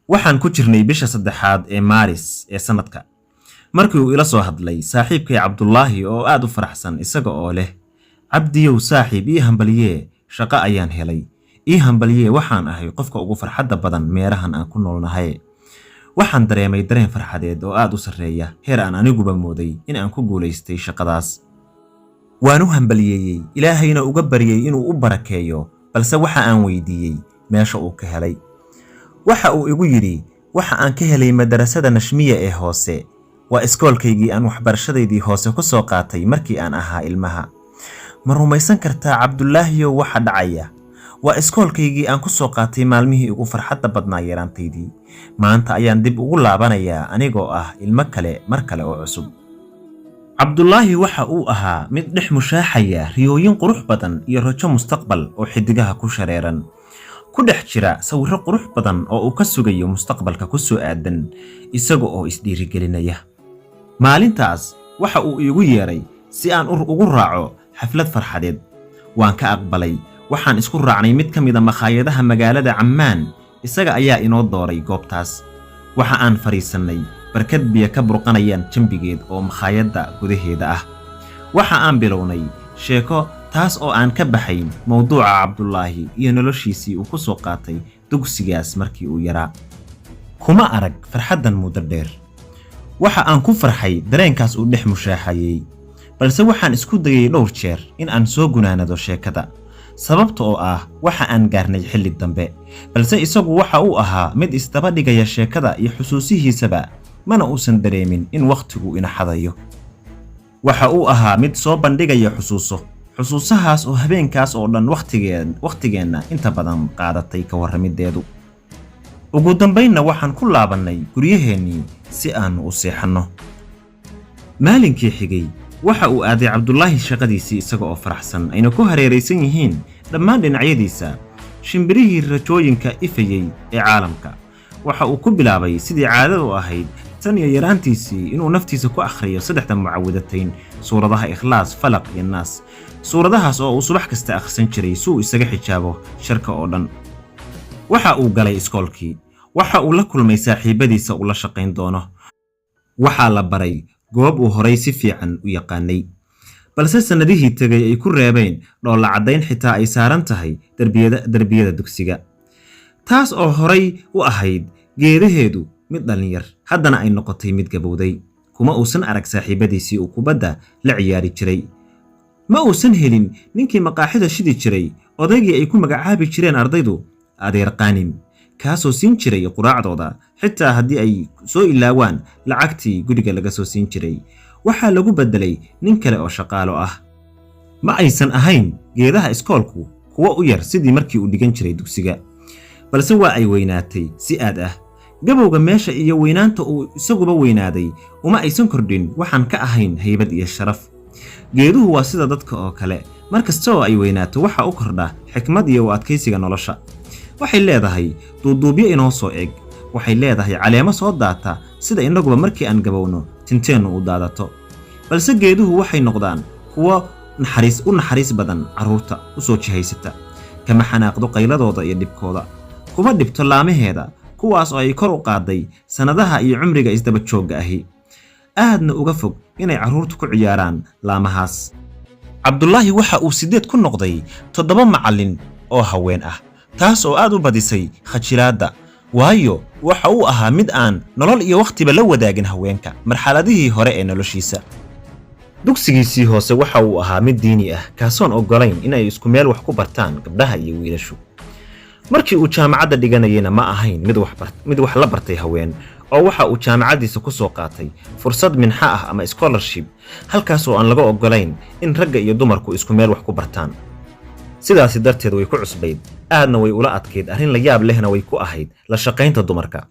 waxaan ku jirnay bisha saddexaad ee Maaris ee sanadka markii uu ila soo hadlay saaxiibkay Cabdullaahi oo aad u faraxsan isaga oo leh Cabdiyow saaxiib ii hambaliye shaqo ayaan helay ii hambaliye waxaan ahay qofka ugu farxadda badan meerahan aan ku noolnahay waxaan dareemay dareen farxadeed oo aad u sareeya heer aan aniguba mooday in aan ku guuleystay shaqadaas waan u hambaliyay ilaahayna uga baryay inuu u barakeeyo balse waxa aan weydiiyay meesha uu ka helay waxa uu igu yiri waxa aan ka helay madrasada Nashmiya ee hoose waa iskoolkaygii aan waxbarashadeedii hoose ku soo qaatay markii aan ahaa ilmaha ma rumaysan kartaa Cabdullaahiyow waxa dhacaya waa iskoolkaygii aan ku soo qaatay maalmihii ugu farxadda badnaa yaraantaydii maanta ayaan dib ugu laabanayaa anigoo ah ilmo kale mar kale oo cusub Cabdullaahi waxa uu ahaa mid dhex mushaaxaya riyooyin qurux badan iyo rajo mustaqbal oo xidigaha ku shareeran ku dhex jira sawirro qurux badan oo uu ka sugayo mustaqbalka ku soo aadan isaga oo isdhiirigelinaya maalintaas waxa uu iigu yeeray si aan ugu raaco xaflad farxadeed waan ka aqbalay waxaan isku raacnay mid ka mid ah makhaayadaha magaalada Ammaan isaga ayaa inoo dooray goobtaas waxa aan fariisanay barkad biyo ka burqanayaan jambigeed oo makhaayada gudaheeda ah waxa aan bilownay sheeko taas oo aan ka baxayn mowduuca Cabdullaahi iyo noloshiisii uu ku soo qaatay dugsigaas markii uu yaraa kuma arag farxadan muddo dheer waxa aan ku farxay dareenkaas uu dhex mushaaxayay balse waxaan isku dayay dhowr jeer in aan soo gunaanado sheekada sababta oo ah waxa aan gaarnay xilli dambe balse isagu waxa uu ahaa mid isdaba dhigaya sheekada iyo xusuusihiisaba mana uusan dareemin in waqtigu ina xadayo waxa uu ahaa mid soo bandhigaya xusuusahaas oo habeenkaas oo dhan waqtigeena inta badan qaadatay ka warramideedu ugu dambeynna waxaan ku laabannay guryaheennii si aan u seexanno maalinkii xigay waxa uu aaday Cabdullaahi shaqadiisii isaga oo faraxsan ayna ku hareeraysan yihiin dhammaan dhinacyadiisa shimbirihii rajooyinka ifayay ee caalamka waxa uu ku bilaabay sidii caadadu ahayd tan iyo yaraantiisii inuu naftiisa ku akhriyo saddexda mucawidatayn suuradaha Ikhlaas Falaq iyo Naas suuradahaas oo uu subax kasta akhrisan jiray si uu isaga xijaabo sharka oo dhan waxa uu galay iskoolkii waxa uu la kulmay saaxiibadiisa uu la shaqayn doono waxa la baray goob uu horay si fiican u yaqaanay balse sanadihii tagay ay ku reebeen dhoolla cadayn xitaa ay saaran tahay darbiyada dugsiga taas oo horay u ahayd geedaheedu mid dhalinyar haddana ay noqotay mid gabowday kuma uusan arag saaxiibadiisii uu kubadda la ciyaari jiray ma uusan helin ninkii maqaaxida shidi jiray odaygii ay ku magacaabi jireen ardaydu adeer qaanin kaasoo siin jiray quraacdooda xitaa haddii ay soo ilaawaan lacagtii guriga laga soo siin jiray waxaa lagu bedelay nin kale oo shaqaalo ah ma aysan ahayn geedaha iskoolku kuwa u yar sidii markii uu dhigan jiray dugsiga balse waa ay weynaatay si aad ah gabowga meesha iyo weynaanta uu isaguba weynaaday uma aysan kordhin waxaan ka ahayn haybad iyo sharaf geeduhu waa sida dadka oo kale markasta oo ay weynaato waxa u kordha xikmad iyo u adkaysiga nolosha waxay leedahay duuduubyo inoo soo eg waxay leedahay caleemo soo daata sida inaguba markii aan gabowno tinteenu u daadato balse geeduhu waxay noqdaan kuwa naxariis badan carruurta u soo jihaysata kama xanaaqdo qayladooda iyo dhibkooda kuma dhibto laamaheeda kuwaas oo ay kor u qaaday sanadaha iyo cumriga isdaba joogga ahi aadna uga fog inay carruurtu ku ciyaaraan laamahaas Cabdullaahi waxa uu 8 ku noqday 7 macallin oo haween ah taas oo aad u badisay khajilaada waayo waxa uu ahaa mid aan nolol iyo waqtiba la wadaagin haweenka marxaladihii hore ee noloshiisa dugsigiisii hoose waxa uu ahaa mid diini ah kaasoon ogolayn in ay isku meel wax ku bartaan gabdhaha iyo wiilashu markii uu jaamacadda dhiganayna ma ahayn mid wax la bartay haween oo waxa uu jaamacadiisa ku soo qaatay fursad minxa ah ama scholarship halkaas oo aan laga ogolayn in ragga iyo dumarku isku meel wax ku bartaan sidaas darteed way ku cusbayd aadna way ula adkeyd arrin la yaab lehna way ku ahayd la shaqaynta dumarka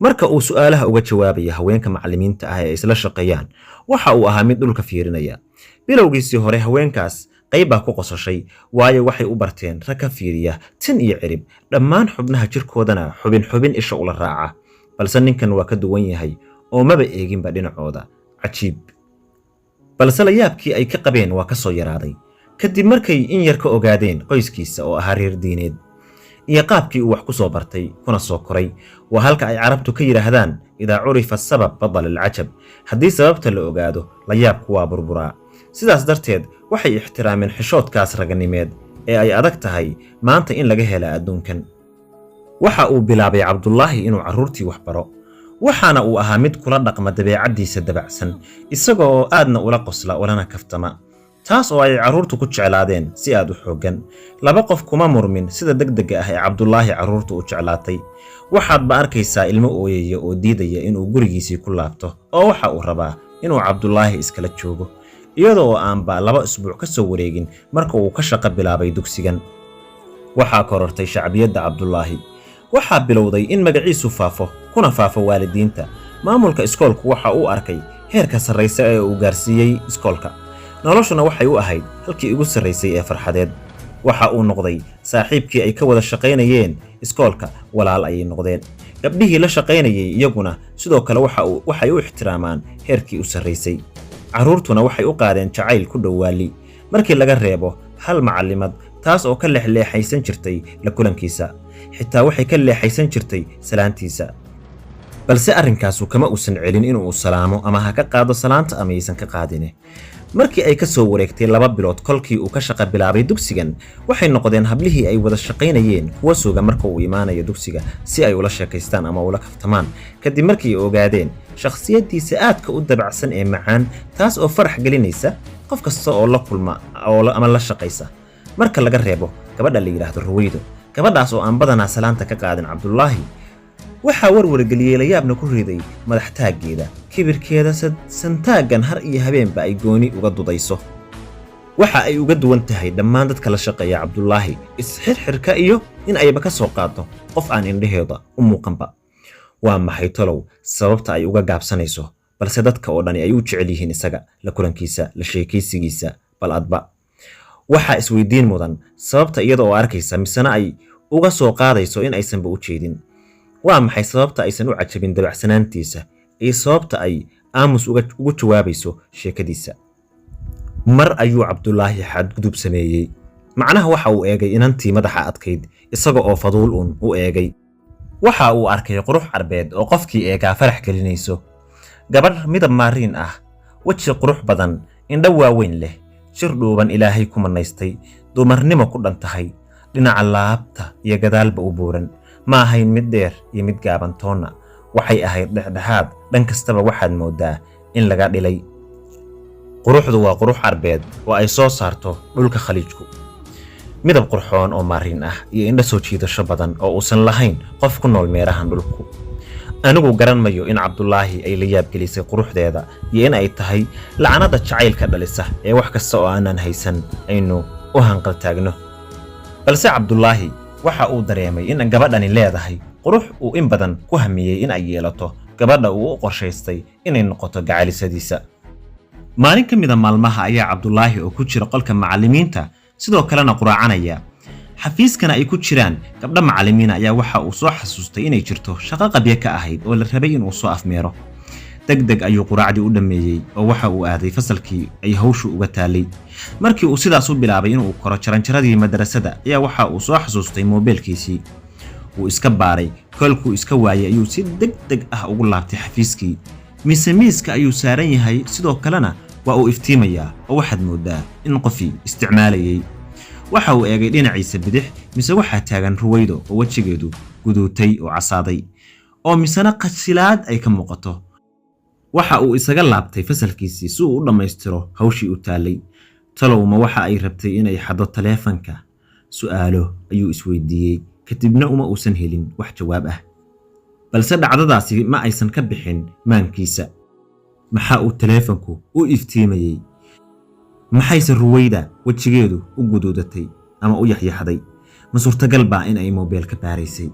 marka uu su'aalaha uga jawaabaya haweenka macallimiinta ah ee isla shaqeeyaan waxa uu ahaa mid dhulka fiirinaya bilowgiisii hore haweenkaas qayb baa ku qosashay waayo waxay u barteen rag ka fiiriya tin iyo cirib dhammaan xubnaha jirkoodana xubin isha ula raaca balse ninkan waa ka duwan yahay oo maba eeginba dhinacooda cajiib balse la yaabkii ay ka qabeen waa ka soo yaraaday kadib markay in yar ka ogaadeen qoyskiisa oo ahaa reer diineed iyo qaabkii uu wax ku soo bartay kuna soo koray. waa halka ay carabtu ka yiraahdaan idaa curifa sabab badala alcajab, haddii sababta la ogaado la yaabku waa burburaa. sidaas darteed waxay ixtiraameen xishoodkaas raganimeed ee ay adag tahay maanta in laga hela adduunkan. waxa uu bilaabay Cabdullaahi inuu carruurtii wax baro, waxaana uu ahaa mid kula dhaqma dabeecaddiisa dabacsan, isaga oo aadna ula qosla ulana kaftama, taas oo ay carruurtu ku jeclaadeen si aad u xooggan. laba qof kuma murmin sida degdega ah ee Cabdullaahi carruurtu u jeclaatay. waxaadba arkaysaa ilmo ooyaya oo diidaya inuu gurigiisii ku laabto, oo waxa uu rabaa inuu Cabdullaahi iskala joogo, iyadoo aanba 2 usbuuc ka soo wareegin marka uu ka shaqo bilaabay dugsigan. waxaa korortay shacbiyadda Cabdullaahi, waxaa bilowday in magaciisu faafo kuna faafo waalidiinta. maamulka iskoolku waxa uu arkay heerka sarreysa ee uu gaarsiiyey iskoolka, noloshuna waxay u ahayd halkii ugu sarreysay ee farxadeed. waxa uu noqday saaxiibkii ay ka wada shaqaynayeen iskoolka, walaal ayay noqdeen. gabdhihii la shaqaynayay iyaguna sidoo kale waxay u ixtiraamaan heerkii u sarreysay. carruurtuna waxay u qaadeen jacayl ku dhowaali markii laga reebo hal macallimad, taas oo ka leexleexaysan jirtay la kulankiisa, xitaa waxay ka leexaysan jirtay salaantiisa. balse arrinkaasu kama uusan celin inuu salaamo ama ha ka qaado salaanta ama aysan ka qaadine. markii ay ka soo wareegtay 2 bilood kolkii uu ka shaqo bilaabay dugsigan, waxay noqdeen hablihii ay wada shaqaynayeen kuwa suga marka uu imaanayo dugsiga si ay ula sheekaystaan ama ula kaftamaan, kadib markii ay ogaadeen shakhsiyaddiisa aadka u dabacsan ee macaan, taas oo farax gelinaysa qof kasta oo la kulma ama la shaqaysa. marka laga reebo gabadha la yiraahdo Ruwaydo, gabadhaas oo aan badanaa salaanta ka qaadin Cabdullaahi, waxaa warwargeliyey la yaabna ku riday madax taaggeeda, kibirkeeda santaagan har iyo habeenba ay gooni uga dudayso. waxa ay uga duwan tahay dhammaan dadka la shaqeeya Cabdullaahi isxirxirka iyo in ayba ka soo qaado qof aan indhaheeda u muuqanba. waa maxay tolow sababta ay uga gaabsanayso, balse dadka oo dhani ay u jecel yihiin isaga, la kulankiisa, la sheekaysigiisa, bal adba waxaa isweydiin mudan sababta iyada oo arkaysa misana ay uga soo qaadayso in aysanba u jeedin. waa maxay sababta aysan u cajabin dabacsanaantiisa iyo sababta ay aamus ugu jawaabayso sheekadiisa. mar ayuu Cabdullaahi xadgudub sameeyey, macnaha waxa uu eegay inantii madaxa adkayd isaga oo faduul u eegay. waxa uu arkay qurux carbeed oo qofkii eegaa farax gelinayso, gabadh midab maariin ah, weji qurux badan, indho waaweyn leh, jir dhuuban Ilaahay ku manaystay, dumarnimo ku dhantahay, dhinaca laabta iyo gadaalba u buuran, ma ahayn mid dheer iyo mid gaaban toonna, waxay ahayd dhexdhexaad, dhan kastaba waxaad moodaa in laga dhilay. quruxdu waa qurux carbeed oo ay soo saarto dhulka Khaliijku, midab qurxoon oo maariin ah iyo indho soo jiidasho badan oo uusan lahayn qof ku nool meerahan dhulku. anigu garan mayo in Cabdullaahi ay la yaab gelisay quruxdeeda iyo in ay tahay lacanada jacaylka dhalisa ee wax kasta oo aanan haysan aynu u hanqal taagno. balse Cabdullaahi waxa uu dareemay in gabadhani leedahay qurux uu in badan ku hamiyey in ay yeelato, gabadha uu u qorshaystay inay noqoto gacalisadiisa. maalin ka mid ah maalmaha ayaa Cabdullaahi oo ku jira qolka macallimiinta sidoo kalena quraacanaya, xafiiskana ay ku jiraan gabdha macallimiin ayaa waxa uu soo xasuustay inay jirto shaqo qabyo ka ahayd oo la rabay inuu soo afmeero. degdeg ayuu quraacdii u dhameeyey oo waxa uu aaday fasalkii ay hawshu uga taalay. markii uu sidaas u bilaabay inuu koro jaranjaradii madrasada ayaa waxa uu soo xasuustay moobilkiisii. uu iska baaray, kolkuu iska waayay ayuu si degdeg ah ugu laabtay xafiiskii. miiska ayuu saaran yahay, sidoo kalena waa uu iftiimayaa oo waxaad moodaa in qofii isticmaalayay. waxa uu eegay dhinaciisa bidix, mise waxaa taagan Ruwaydo oo wajigeedu guduutay oo casaaday, oo misana qasilaad ay ka muuqato. waxa uu isaga laabtay fasalkiisii si uu u dhammaystiro hawshii u taalay. talow ma waxa ay rabtay inay xado taleefanka? su'aalo ayuu isweydiiyey, kadibna uma uusan helin wax jawaab ah. balse dhacdadaasi ma aysan ka bixin maankiisa. maxaa uu taleefanku u iftiimayay? maxayse Ruwayda wajigeedu u guduudatay ama u yaxyaxday? ma suurtagal baa in ay moobilka baaraysay?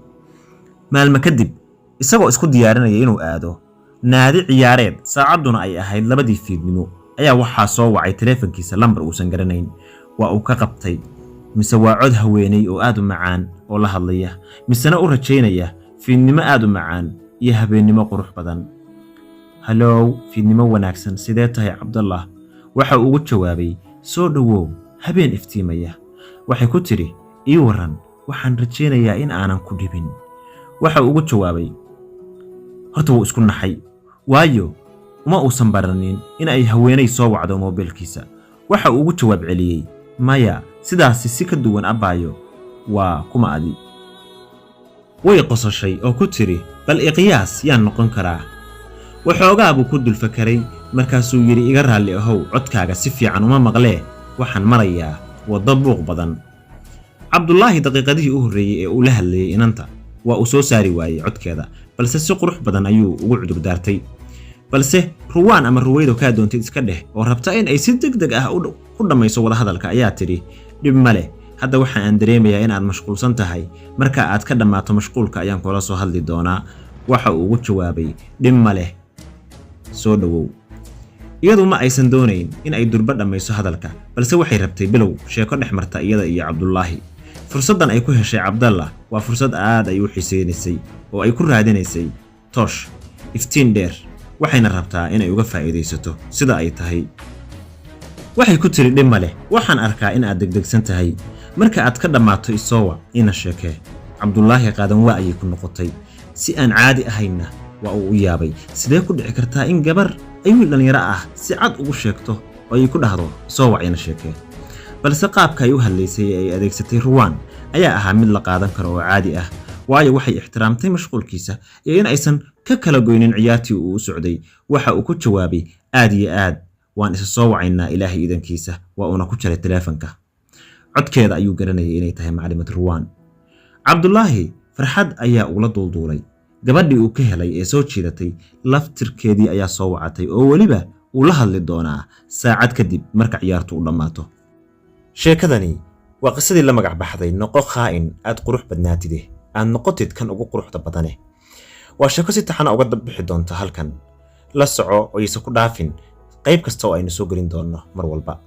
maalmo kadib, isagoo isku diyaarinaya inuu aado naadi ciyaareed, saacaduna ay ahayd 2 fiidnimo, ayaa waxaa soo wacay taleefankiisa lambar uusan garanayn. waa uu ka qabtay, mise waa cod haweenay oo aad u macaan oo la hadlaya, misena u rajaynaya fiidnimo aad u macaan iyo habeennimo qurux badan. hallow, fiidnimo wanaagsan, sidee tahay Cabdullah? waxa uu ugu jawaabay, soo dhawow, habeen iftiimaya. waxay ku tiri, ii waran, waxaan rajaynayaa in aanan ku dhibin. Waxa uu ugu jawaabay, horta wuu isku naxay, waayo uma uusan baranin in ay haweenay soo wacdo moobilkiisa. Waxa uu ugu jawaab celiyey, maya, sidaasi si ka duwan abaayo, waa kuma adi. Way qososhay oo ku tiri, bal iqiyaas yaan noqon karaa. Waxoogaa buu ku dul fakaray, markaasuu yidhi, iga raalli ahow, codkaaga si fiican uma maqlee, waxaan marayaa waddo buuq badan. Cabdullaahi daqiiqadihii u horreeyey ee uu la hadlayay inanta waa uu soo saari waayey codkeeda, balse si qurux badan ayuu ugu cudur daartay. balse Ruwaan ama Ruwaydo ka doontid iska dheh oo rabta in ay si degdeg ah u dhamayso wada hadalka ayaa tiri, dhib male, hadda waxaan dareemayaa in aad mashquulsan tahay, marka aad ka dhamaato mashquulka ayaan kula soo hadli doonaa. Waxa uu ugu jawaabay, dhib male, soo dhawow. iyadu ma aysan doonayn in ay durba dhamayso hadalka, balse waxay rabtay bilow sheeko dhex marta iyada iyo Cabdullaahi. fursadan ay ku heshay Cabdallah waa fursad aad ay u xiiseynaysay oo ay ku raadinaysay toosh iftiin dheer, waxayna rabtaa in ay uga faa'iideysato sida ay tahay. waxay ku tiri, dhib male, waxaan arkaa in aad degdegsan tahay, marka aad ka dhamaato isoowa ina sheekee. Cabdullaahi qaadan waa ayay ku noqotay, si aan caadi ahayna waa uu u yaabay. sidee ku dhici kartaa in gabar ay wiil dhalinyaro ah si cad ugu sheegto oo ay ku dhahdo isoowa ina sheekee? balse qaabka ay u hadlaysay ee ay adeegsatay Ruwaan ayaa ahaa mid la qaadan karo oo caadi ah, waayo waxay ixtiraamtay mashquulkiisa iyo in aysan ka kala goynin ciyaartii uu u socday. waxa uu ku jawaabay, aad iyo aad, waan isa soo wacaynaa Ilaahay idankiisa. waa uuna ku jaray taleefanka. codkeeda ayuu garanayay inay tahay maclimad Ruwaan. Cabdullaahi farxad ayaa ula duulduulay. gabadhii uu ka helay ee soo jiidatay laftirkeedii ayaa soo wacatay oo weliba uu la hadli doonaa saacad kadib marka ciyaartu u dhammaato. sheekadani waa qisadii la magac baxday Noqo Khaa'in aad qurux badnaatide, aad noqotid kan ugu quruxda badane. waa sheeko si taxana uga bixi doonta halkan. la soco oo aysan ku dhaafin qayb kasta oo aynu soo gelin doonno mar walba.